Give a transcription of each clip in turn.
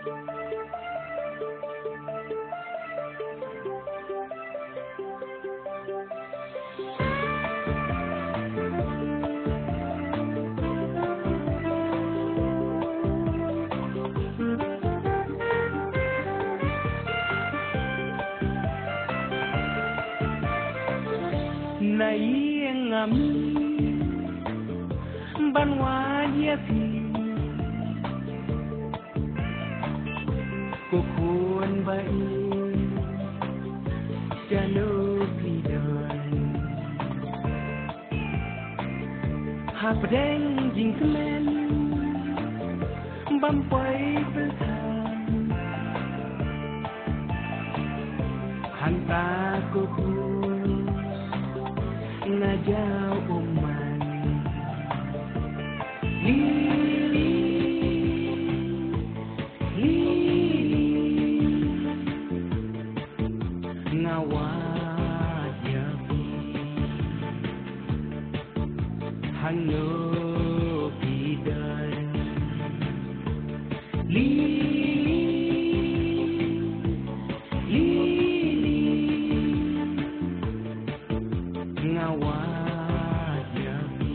Này ngắm ban hoa nhẹ thì cô khuôn bay cha nô vì đời hạt đen dính men băm quay với thang hàng ta cô khuôn ngajau uman lili ngawat yapi hangno bidan ngawat yapi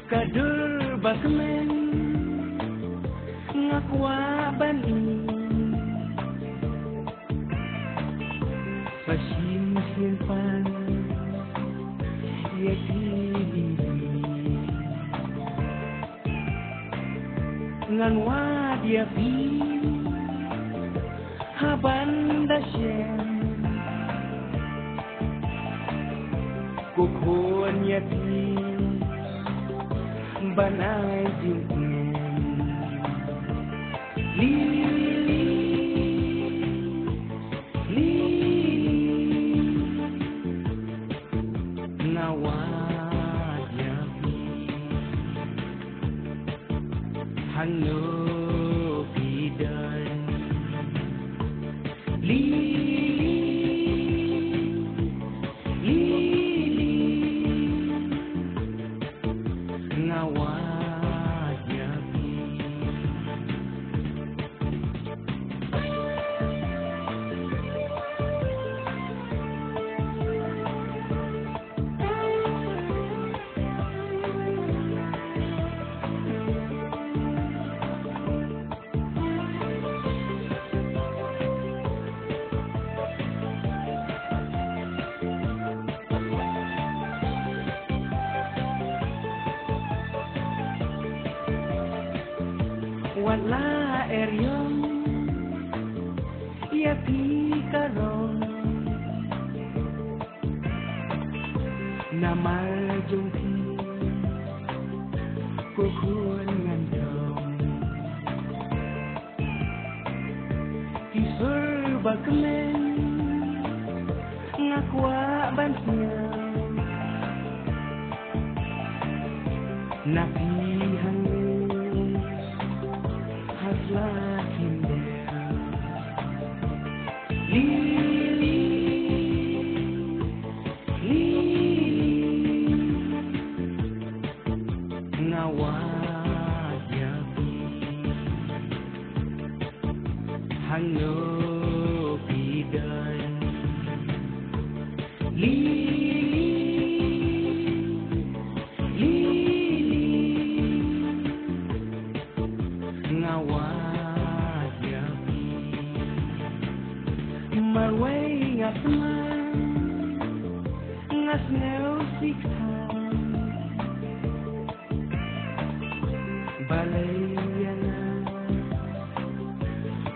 kadur bakmen ngakwa bani pasim simpan yatini ngan wad yapi haban dasyen kukhon yapi banai jingmen ngawat yapi hangno bidan ngawat yapi wala eryon yapi karon namal jungki kukhun ngandong kisur bakmen ngakwa bantnya napi ngawat yapi hangno bidan ngawat yapi marway ngasman ngasneu sikhan balayana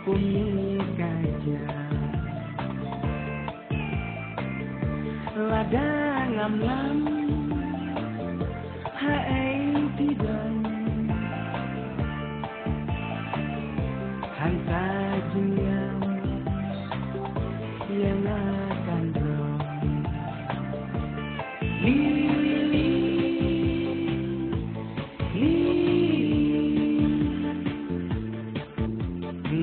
kumikaja ladang amlam hae tidan hanta jinyam yang akan dong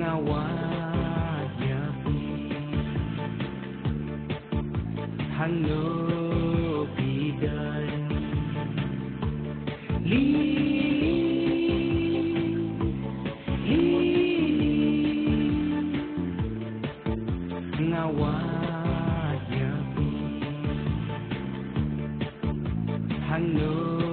ngawat yapi hangno bidan hàng nơi